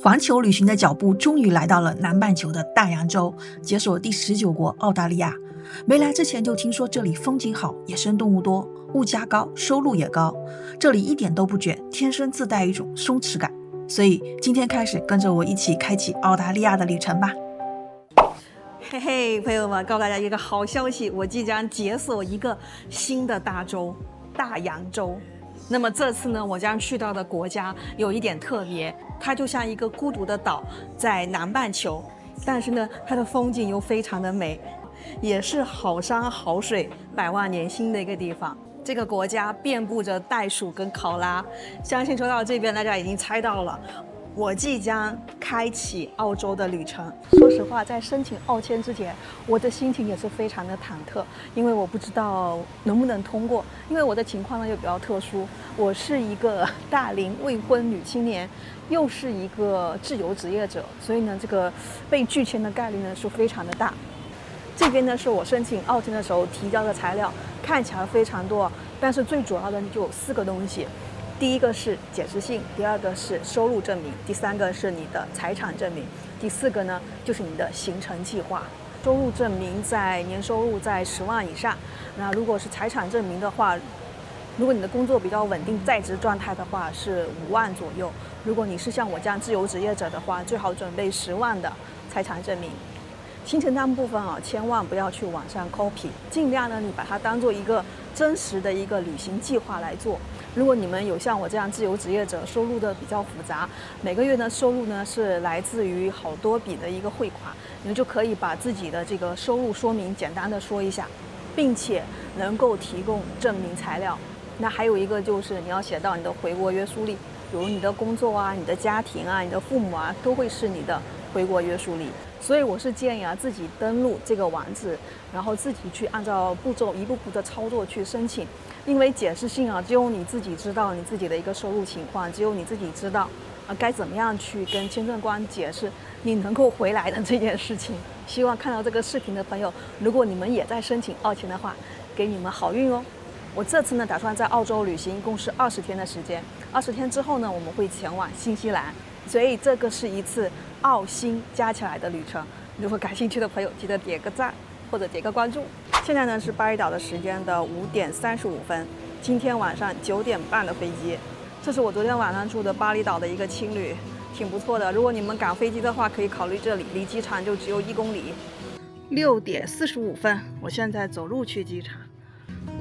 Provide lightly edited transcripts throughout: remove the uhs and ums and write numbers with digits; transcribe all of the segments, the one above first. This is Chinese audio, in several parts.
環球旅行的腳步終於來到了南半球的大洋洲，解鎖第19國澳大利亞。沒來之前就聽說這裡風景好，野生動物多，物價高，收入也高。這裡一點都不捲，天生自帶一種鬆弛感。所以今天開始跟着我一起開啟澳大利亞的旅程吧。嘿嘿，朋友們，告訴大家一個好消息，我即將解鎖一個新的大洲——大洋洲。那麼這次呢，我將去到的國家有一點特別，它就像一個孤獨的島，在南半球，但是呢，它的風景又非常的美，也是好山好水、百萬年薪的一個地方。這個國家遍布着袋鼠跟考拉，相信說到這邊，大家已經猜到了。我即將開啟澳洲的旅程。說實話，在申請澳簽之前，我的心情也是非常的忐忑，因為我不知道能不能通過。因为我的情況呢又比较特殊，我是一個大齡未婚女青年，又是一個自由職業者，所以呢，這個被拒簽的概率呢是非常的大。這邊呢是我申請澳簽的時候提交的材料，看起來非常多，但是最主要的就有4個東西。第一個是解釋信，第二個是收入證明，第三個是你的財產證明，第4個呢就是你的行程計劃。收入證明在年收入在10萬以上，那如果是財產證明的話，如果你的工作比較穩定，在職狀態的話是5萬左右。如果你是像我這樣自由職業者的話，最好準備10萬的財產證明。行程單部分千萬不要去網上 copy， 盡量呢你把它當做一個真實的一個旅行計劃來做。如果你們有像我這樣自由職業者，收入的比較複雜，每個月的收入呢是來自於好多筆的一個匯款，你們就可以把自己的這個收入說明簡單的說一下，並且能夠提供證明材料。那還有一個就是你要寫到你的回國約束力，比如你的工作啊、你的家庭啊、你的父母啊，都會是你的回國約束力。所以我是建議自己登錄這個網址，然後自己去按照步驟一步步的操作去申請。因為解釋信只有你自己知道你自己的一個收入情況，只有你自己知道該怎麼樣去跟簽證官解釋你能夠回來的這件事情。希望看到這個視頻的朋友，如果你們也在申請澳簽的話，給你們好運哦。我這次呢打算在澳洲旅行，一共是20天的時間。20天之後呢，我們會前往新西蘭，所以這個是一次澳新加起來的旅程。如果感興趣的朋友，記得點個讚或者點個關注。現在呢是巴厘島的時間的5點35分，今天晚上9點半的飛機。這是我昨天晚上住的巴厘島的一個青旅，挺不錯的。如果你們趕飛機的話，可以考慮這裡，離機場就只有1公里。6點45分，我現在走路去機場。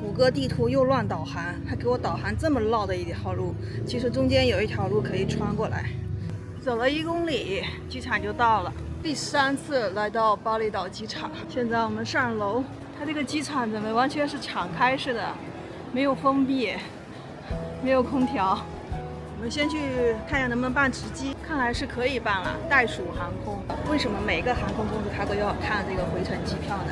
谷歌地圖又亂導航，還給我導航這麼繞的一條路，其實中間有一條路可以穿過來。走了1公里，機場就到了。第3次來到巴厘島機場，現在我們上樓。它這個機場怎麼完全是敞開式的，沒有封閉，沒有空調。我們先去看一下能不能辦值機，看來是可以辦了。袋鼠航空，為什麼每個航空公司它都要看這個回程機票呢？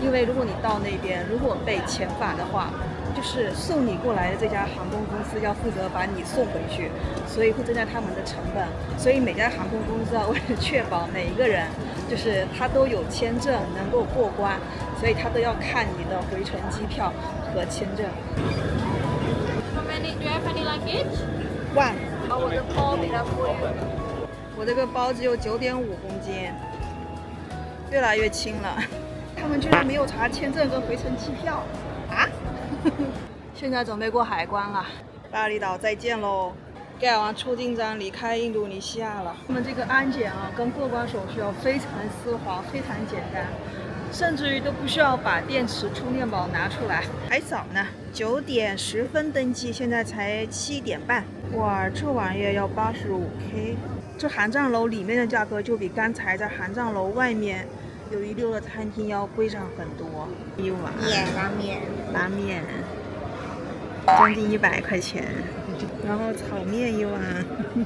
因為如果你到那邊，如果被遣返的話，就是送你過來的這家航空公司要負責把你送回去，所以会增加他们的成本。所以每家航空公司为了確保每一個人就是他都有簽證能夠過關，所以他都要看你的回程機票和簽證。How many? Do you have any luggage? One。我的包比較貴。我這個包只有9.5公斤，越來越輕了。他們居然沒有查簽證跟回程機票啊！現在準備過海關了，巴厘島再見嘍！蓋完出境章離開印度尼西亞了。他們這個安檢跟過關手續非常絲滑，非常簡單，甚至於都不需要把電池充電寶拿出來。還早呢，9點10分登機，現在才7點半。哇，這玩意要85K！這航站樓裡面的價格就比剛才在航站樓外面有一溜的餐廳要貴上很多。一碗拉麵將近100塊錢，然後炒麵一碗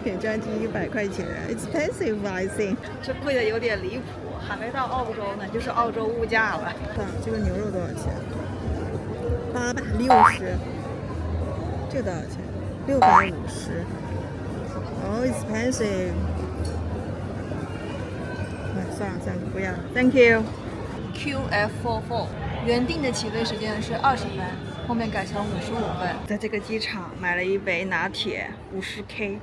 也將近100塊錢 ，expensive I think。這貴的有點離譜，還沒到澳洲呢，就是澳洲物價了。看這個牛肉多少錢？860。這個多少錢？650。哦，expensive。算了，不要了 ，Thank you。QF44，原定的起飛時間是20分，後面改成55分。在這個機場買了一杯拿鐵，50K。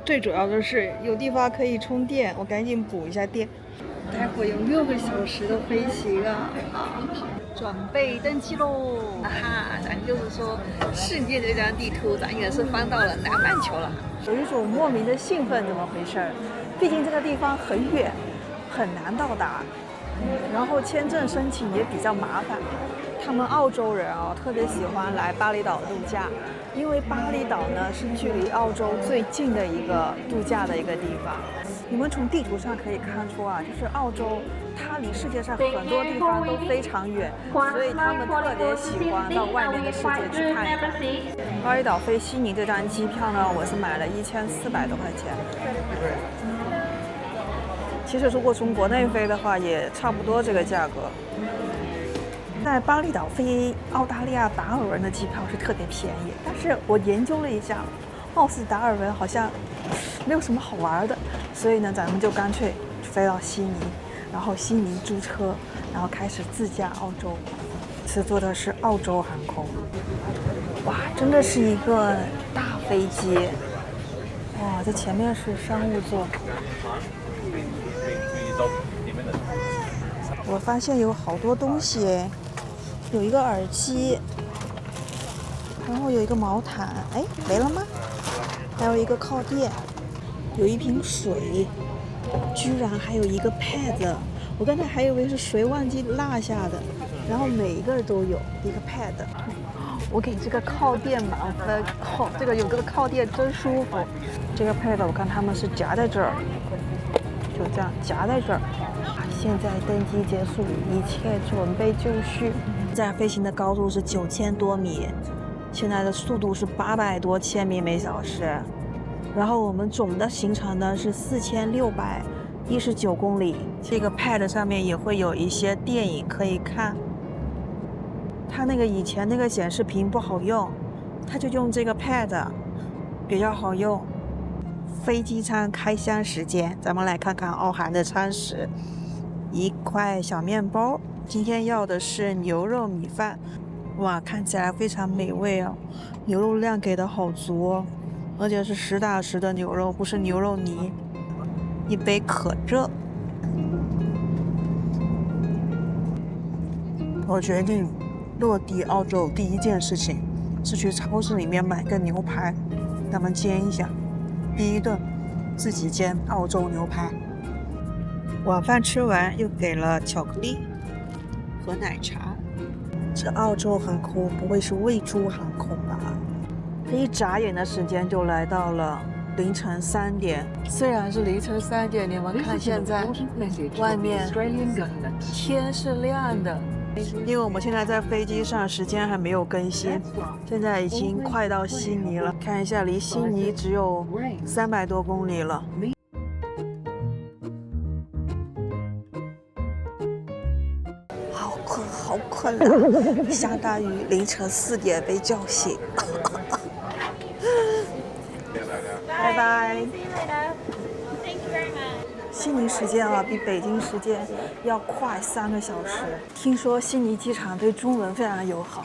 最主要的是有地方可以充電，我趕緊補一下電。待會有6個小時的飛行啊！準備登機嘍！咱就是說，世界這張地圖，咱也是翻到了南半球了。有一種莫名的興奮，怎麼回事？畢竟這個地方很遠，很難到達，然後簽證申請也比較麻煩。他們澳洲人啊，特別喜歡來巴厘島度假，因為巴厘島呢是距離澳洲最近的一個度假的一個地方。你們從地圖上可以看出啊，就是澳洲，它離世界上很多地方都非常遠，所以他們特別喜歡到外面的世界去看一看。巴厘島飛悉尼這張機票呢，我是買了1400多塊錢。其實如果從國內飛的話，也差不多這個價格。在巴厘島飛澳大利亞達爾文的機票是特別便宜，但是我研究了一下，貌似達爾文好像沒有什麼好玩的，所以呢，咱们就乾脆飛到悉尼，然後悉尼租車，然後開始自駕澳洲。這坐的是澳洲航空，哇，真的是一個大飛機，哇，這前面是商務座。我發現有好多東西誒，有一個耳機，然後有一個毛毯，哎，沒了嗎？還有一個靠墊，有一瓶水，居然還有一個 pad， 我剛才還以為是誰忘記落下的，然後每一個都有一個 pad， 我給這個靠墊滿分，這個有個靠墊真舒服。這個 pad 我看他們是夾在這兒，就這樣夾在這兒。現在登機結束，一切準備就緒。現在飛行的高度是9000多米，現在的速度是800多千米每小時。然後我們總的行程呢是4619公里。這個 pad 上面也會有一些電影可以看。它那個以前那個顯示屏不好用，它就用這個 pad 比較好用。飛機餐開箱時間，咱們來看看澳韓的餐食。一塊小麵包，今天要的是牛肉米飯，哇，看起來非常美味哦，牛肉量給的好足哦，而且是實打實的牛肉，不是牛肉泥。一杯可樂。我決定落地澳洲第一件事情是去超市裡面買個牛排，咱們煎一下。第一頓自己煎澳洲牛排。晚飯吃完又給了巧克力和奶茶。這澳洲航空不會是餵豬航空吧？一眨眼的時間就來到了凌晨3點。雖然是凌晨3點，你們看現在外面天是亮的，因為我們現在在飛機上，時間還沒有更新，現在已經快到悉尼了。看一下，離悉尼只有300多公里了。好困啊！下大雨，凌晨4點被叫醒。拜拜。悉尼時間啊，比北京時間要快3個小時。聽說悉尼機場對中文非常友好，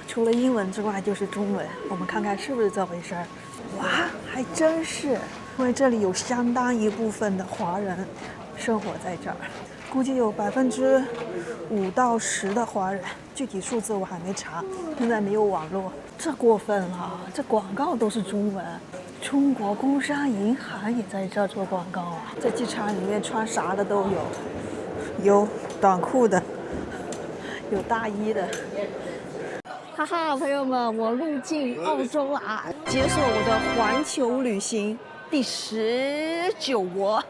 除了英文之外就是中文。我們看看是不是這回事兒？哇，還真是，因為這裡有相當一部分的華人生活在這兒。估計有5%到10%的華人，具體數字我還沒查，現在沒有網絡。這過分了，這廣告都是中文。中國工商銀行也在這做廣告啊！在機場裡面穿啥的都有，有短褲的，有大衣的。哈哈，朋友們，我入境澳洲了啊！解鎖我的環球旅行第19國。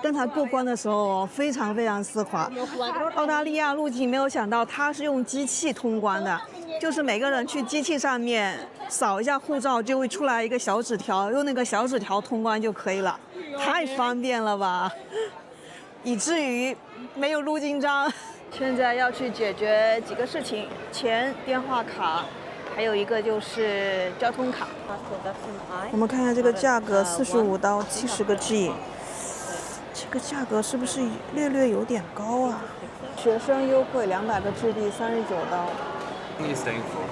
刚才過關的時候非常絲滑，澳大利亞入境沒有想到它是用機器通關的，就是每個人去機器上面掃一下護照就會出來一個小紙條，用那個小紙條通關就可以了，太方便了吧，以至於沒有入境章。現在要去解決幾個事情，錢、電話卡，還有一個就是交通卡。我們看看這個價格，45到70個 G。這個價格是不是略有點高啊？學生優惠200個紙幣，39刀。You're staying for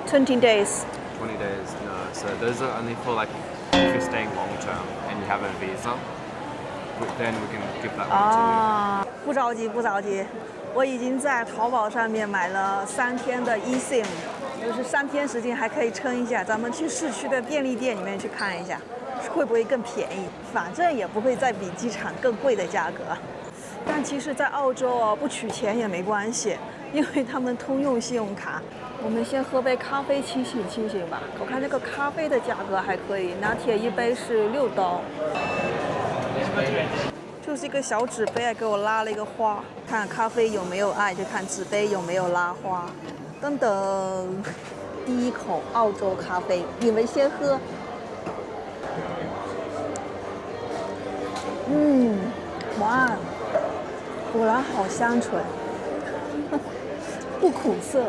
20 days. 20 days, no. So those are only for like if you're staying long term and you have a visa, then we can give that one to you. 啊，不着急，不着急。我已经在淘宝上面买了3天的 eSIM， 就是3天时间还可以撑一下。咱们去市区的便利店里面去看一下，会不会更便宜？反正也不会再比机场更贵的价格。但其實，在澳洲啊，不取錢也沒關係，因為他們通用信用卡。我們先喝杯咖啡清醒清醒吧。我看這個咖啡的價格還可以，拿鐵一杯是6刀。就是一個小紙杯，給我拉了一個花，看咖啡有沒有愛，就看紙杯有沒有拉花。等等，第一口澳洲咖啡，你們先喝。哇，果然好香醇，不苦澀，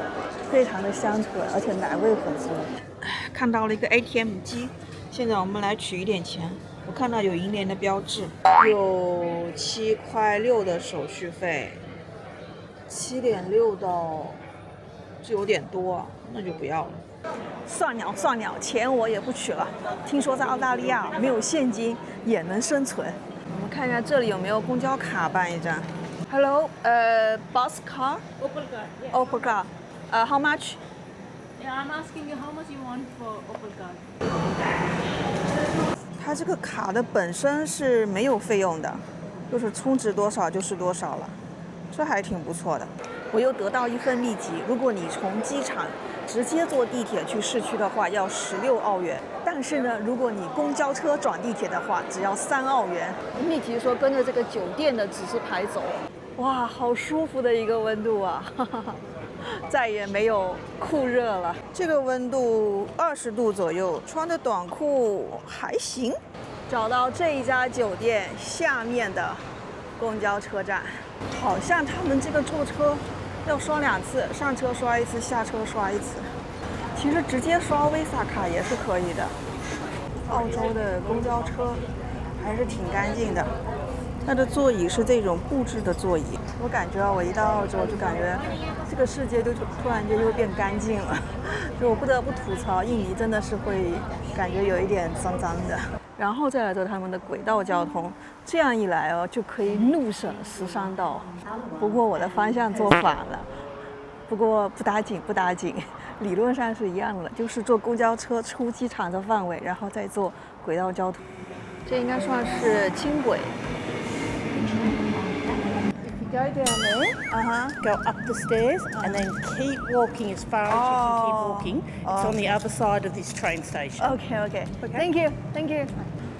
非常的香醇，而且奶味很足。看到了一個 ATM 機，現在我們來取一點錢。我看到有銀聯的標誌，有7.6塊的手續費，7.6刀，這有點多，那就不要了。算了算了，錢我也不取了。聽說在澳大利亞沒有現金也能生存。我們看一下這裡有沒有公交卡辦一張。Hello, bus car? Opal card. Yeah. Opal card. How much? Yeah, I'm asking you how much you want for Opal card. 它這個卡的本身是沒有費用的，就是充值多少就是多少了，這還挺不錯的。我又得到一份秘籍，如果你從機場直接坐地鐵去市區的話，要16澳元。但是呢，如果你公交車轉地鐵的話，只要3澳元。秘籍說跟着這個酒店的指示牌走。哇，好舒服的一個溫度啊！再也沒有酷熱了。這個溫度20度左右，穿的短褲還行。找到這一家酒店下面的公交車站，好像他們這個坐車要刷2次，上車刷1次，下車刷1次。其實直接刷 Visa 卡也是可以的。澳洲的公交車還是挺乾淨的。它的座椅是這種布置的座椅，我感覺我一到澳洲就感覺這個世界就突然間就變乾淨了，就我不得不吐槽，印尼真的是會感覺有一點髒髒的。然後再來做他們的軌道交通，這樣一來哦，就可以怒省13刀。不過我的方向做反了，不過不打緊不打緊，理論上是一樣的，就是坐公交車出機場的範圍，然後再坐軌道交通。這應該算是輕軌。Go down there, go up the stairs, and then keep walking as far as you can keep walking. It's on the other side of this train station. Okay. Thank you.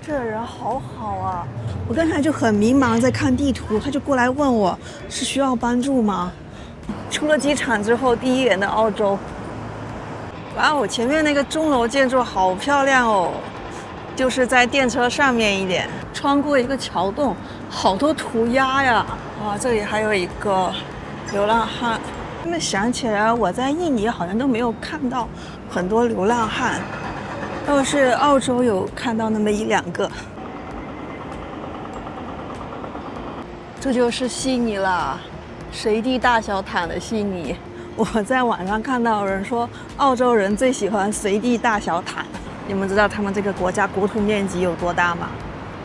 這人好好啊！我剛才就很迷茫，在看地圖，他就過來問我是需要幫助嗎？出了機場之後，第一眼的澳洲。哇哦，前面那個鐘樓建築好漂亮哦！就是在電車上面一點，穿過一個橋洞，好多塗鴉呀！哇，這裡還有一個流浪漢。那麼想起來，我在印尼好像都沒有看到很多流浪漢，倒是澳洲有看到那麼1-2個。這就是悉尼了，隨地大小躺的悉尼。我在網上看到有人說，澳洲人最喜歡隨地大小躺。你們知道他們這個國家國土面積有多大嗎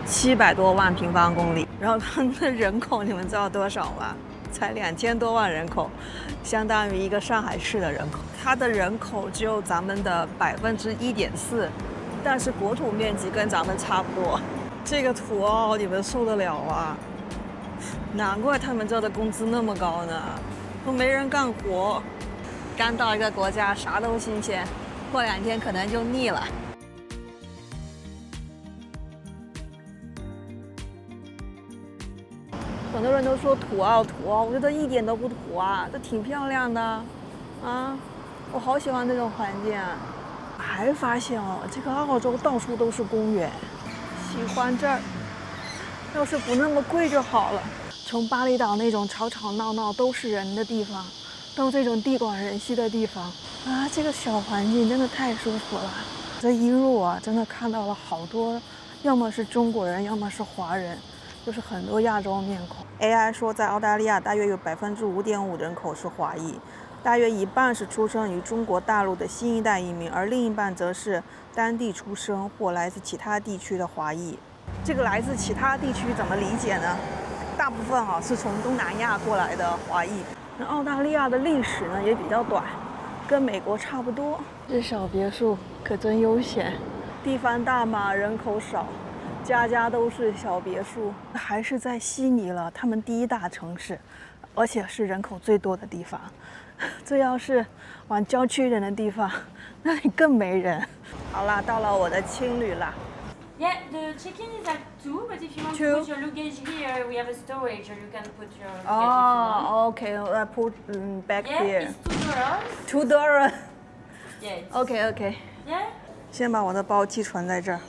？700多萬平方公里，然後他們的人口你們知道多少嗎？才2000多萬人口，相當於一個上海市的人口。它的人口只有咱們的1.4%，但是國土面積跟咱們差不多。這個土澳你們受得了啊？難怪他們這的工資那麼高呢，都沒人幹活。剛到一個國家，啥都新鮮，過2天可能就膩了。很多人都說土澳，我覺得一點都不土啊，這挺漂亮的，啊，我好喜歡這種環境啊。還發現哦，這個澳洲到處都是公園，喜歡這兒。要是不那麼貴就好了。從巴厘島那種吵吵鬧鬧都是人的地方，到這種地廣人稀的地方，啊，這個小環境真的太舒服了。這一路啊，真的看到了好多，要麼是中國人，要麼是華人。就是很多亞洲面孔。AI 說，在澳大利亞大約有5.5%人口是華裔，大約一半是出生於中国大陸的新一代移民，而另一半則是當地出生或来自其他地区的华裔。这个来自其他地区怎么理解呢？大部分是从東南亞過來的華裔。那澳大利亞的歷史呢也比較短，跟美國差不多。這小別墅可真悠閒，地方大嘛，人口少，家家都是小別墅。還是在悉尼了，他們第一大城市，而且是人口最多的地方。這要是往郊區人的地方，那裡更沒人。好啦，到了我的青旅啦。Yeah, the check-in is at 2, but if you want to put your luggage here, we have a storage, and you can put your luggage if you want. Oh, okay. I put back here. Yeah, it's $2. $2. Yeah. Okay. Yeah. 先把我的包寄存在这兒。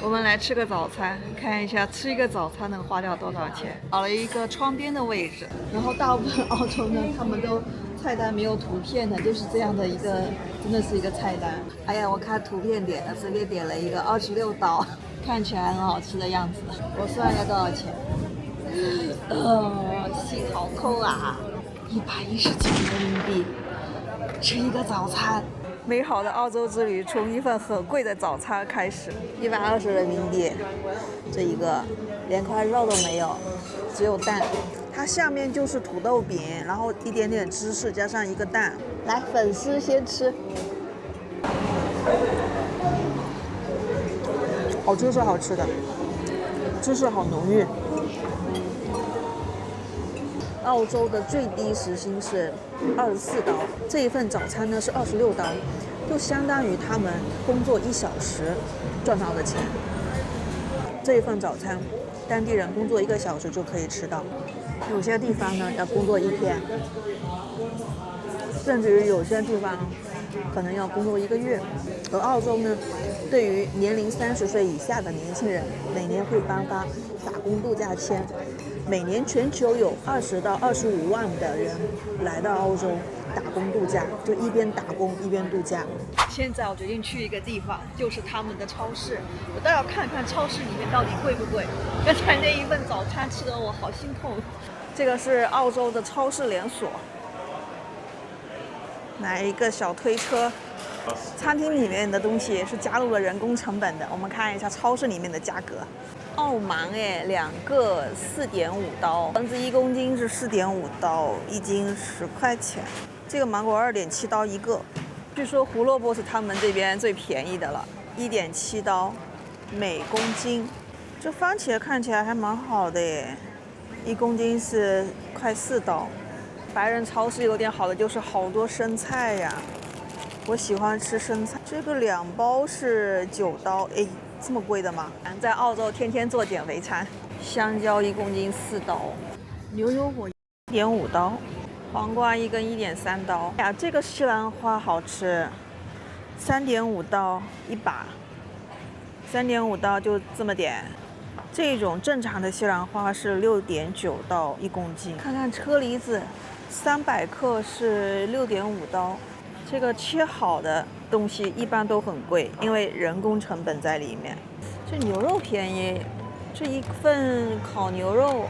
我們來吃個早餐，看一下吃一個早餐能花掉多少錢。找了一個窗邊的位置，然後大部分澳洲呢，他們都菜單沒有圖片的，就是這樣的一個，真的是一個菜單。哎呀，我看圖片點的，隨便點了一個$26，看起來很好吃的樣子。我算一下多少錢？心好摳啊！119人民幣，吃一個早餐。美好的澳洲之旅從一份很貴的早餐開始，120人民幣，這一個連塊肉都沒有，只有蛋。它下面就是土豆餅，然後一點點芝士加上一個蛋。來，粉絲先吃。芝士好吃的，芝士好濃郁。澳洲的最低時薪是$24，這一份早餐呢是$26，就相當於他們工作1小時賺到的錢。這一份早餐，當地人工作1個小時就可以吃到，有些地方呢要工作1天，甚至於有些地方可能要工作1個月。而澳洲呢，對於年齡30歲以下的年輕人，每年會頒發打工度假簽。每年全球有20到25萬的人來到澳洲打工度假，就一邊打工一邊度假。現在我決定去一個地方，就是他們的超市。我倒要看看超市裡面到底貴不貴。剛才那一份早餐吃得我好心痛。這個是澳洲的超市連鎖，來一個小推車。餐廳裡面的東西也是加入了人工成本的。我們看一下超市裡面的價格。澳芒2個$4.5，橙子1公斤是$4.5，一斤10塊錢。這個芒果$2.7一個。據說胡蘿蔔是他們這邊最便宜的了，$1.7每公斤。這番茄看起來還蠻好的耶，1公斤是快$4。白人超市有點好的就是好多生菜呀，我喜歡吃生菜。這個2包是$9，哎。這麼貴的嗎？在澳洲天天做減肥餐。香蕉1公斤$4，牛油果$1.5，黃瓜1根$1.3。呀，這個西蘭花好吃，$3.5一把，$3.5就這麼點。這種正常的西蘭花是$6.9一公斤。看看車厘子，300克是$6.5。這個切好的東西一般都很貴，因為人工成本在裡面。這牛肉便宜，這一份烤牛肉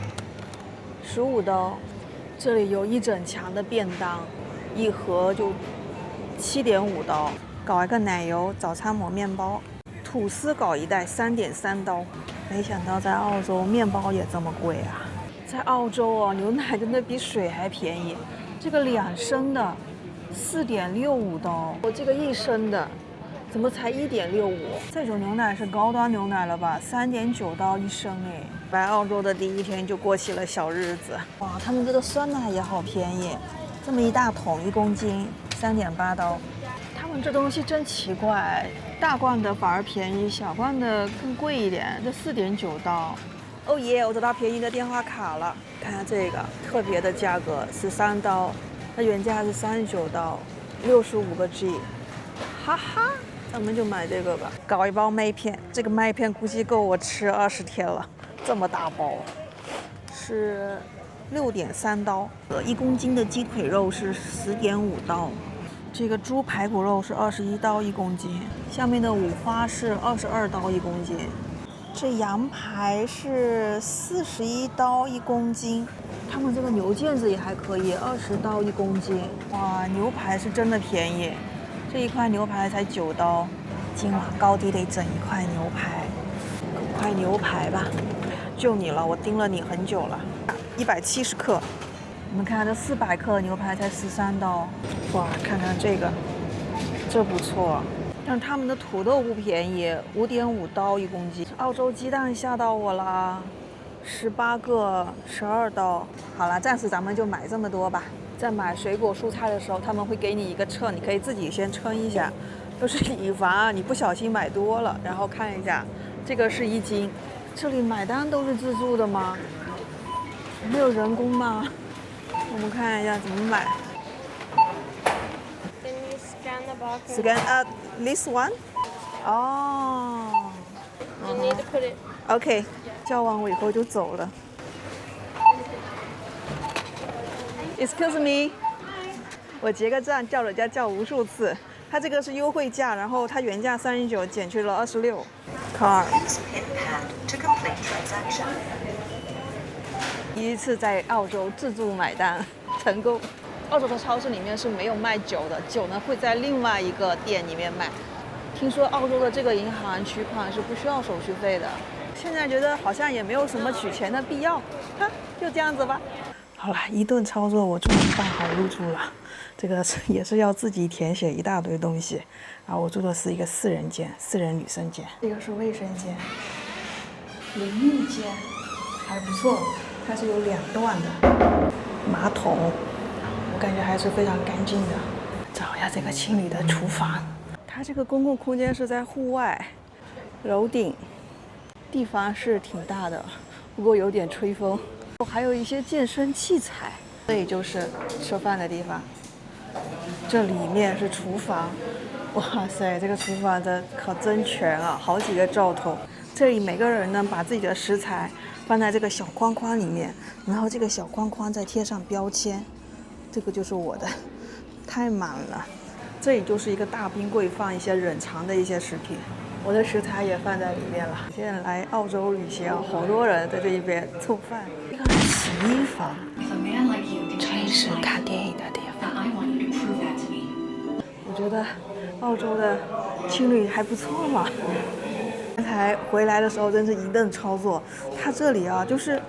$15。這裡有一整牆的便當，一盒就$7.5。搞一個奶油早餐抹麵包，吐司搞一袋$3.3。沒想到在澳洲麵包也這麼貴啊！在澳洲牛奶真的比水還便宜。這個2升的$4.65，我這個1升的怎麼才1.65？這種牛奶是高端牛奶了吧？$3.9一升哎！來澳洲的第一天就過起了小日子。哇，他們這個酸奶也好便宜，這麼一大桶1公斤$3.8。他們這東西真奇怪，大罐的反而便宜，小罐的更貴一點，這$4.9。哦耶，我找到便宜的電話卡了，看下這個特別的價格$13。它原價是$39，65個G，哈哈，咱們就買這個吧。搞一包麥片，這個麥片估計夠我吃20天了，這麼大包，是$6.3。1公斤的雞腿肉是10.5。這個豬排骨肉是21刀1公斤，下面的五花是22刀1公斤。這羊排是41刀1公斤，他们这个牛腱子也还可以，20刀1公斤。哇，牛排是真的便宜，這一塊牛排才9刀。今晚高低得整一塊牛排，搞塊牛排吧。就你了，我盯了你很久了。170克，你们看这400克牛排才13刀。哇，看看这个，这不錯。但他们的土豆不便宜，5.5刀1公斤。澳洲雞蛋嚇到我了，18個12刀。好了，暫時咱們就買這麼多吧。在買水果蔬菜的時候，他們會給你一個秤，你可以自己先稱一下，都是以防你不小心買多了。然後看一下，這個是1斤。這裡買單都是自助的嗎？沒有人工嗎？我們看一下怎麼買。Then you scan the barcode. Scan this one? 哦。You need to put it. OK， 叫完我以後就走了。Excuse me， 我結個賬叫人家叫無數次，他這個是優惠價，然後他原價39減去了26。Card。第一次在澳洲自助買單成功。澳洲的超市裡面是沒有賣酒的，酒呢會在另外一個店裡面賣。聽說澳洲的這個銀行取款是不需要手續費的。現在覺得好像也沒有什麼取錢的必要，哈，就這樣子吧。好了，一頓操作我終於辦好入住了。這個也是要自己填寫一大堆東西。然後我住的是一個4人間，4人女生間。這個是衛生間，淋浴間還不錯，它是有2段的馬桶，我感覺還是非常乾淨的。找一下這個清理的廚房。它這個公共空間是在戶外，樓頂，地方是挺大的，不過有點吹風。還有一些健身器材，這裡就是吃飯的地方。這裡面是廚房，哇塞，這個廚房的可真全啊，好幾個灶頭。這裡每個人呢把自己的食材放在這個小框框裡面，然後這個小框框再貼上標籤，這個就是我的，太滿了。這裡就是一個大冰櫃，放一些冷藏的一些食品，我的食材也放在裡面了。現在來澳洲旅行，好多人在這一邊做飯。這個是洗衣房，這裡是看電影的地方。我覺得澳洲的青旅還不錯嘛。剛才回來的時候真是一頓操作，它這裡啊就是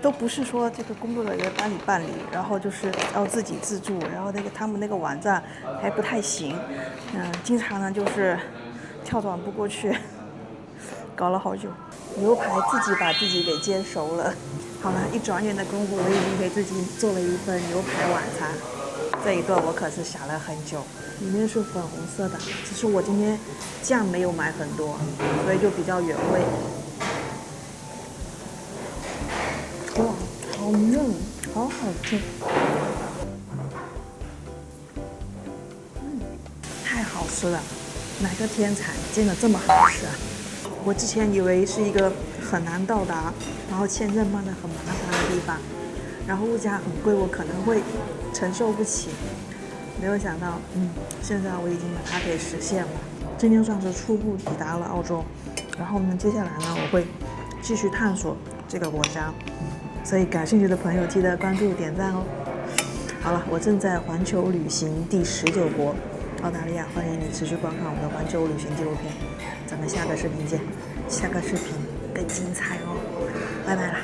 都不是說這個工作人員幫你辦理，然後就是要自己自助，然後他們那個網站還不太行，經常呢就是跳轉不過去，搞了好久。牛排自己把自己給煎熟了，好了，一轉眼的功夫我已經給自己做了一份牛排晚餐，這一頓我可是想了很久。裡面是粉紅色的，只是我今天醬沒有買很多，所以就比較原味。哇，好嫩，好好吃。太好吃了，哪個天才煎得這麼好吃啊？我之前以為是一個很難到達，然後簽證辦得很麻煩的地方，然後物價很貴，我可能會承受不起。沒有想到，現在我已經把它給實現了。今天算是初步抵達了澳洲，然後呢，接下來呢，我會繼續探索這個國家。所以感興趣的朋友記得關注點讚哦。好了，我正在環球旅行第19國澳大利亞，歡迎你持續觀看我們的環球旅行紀錄片。咱們下個視頻見，下個視頻更精彩哦，拜拜啦。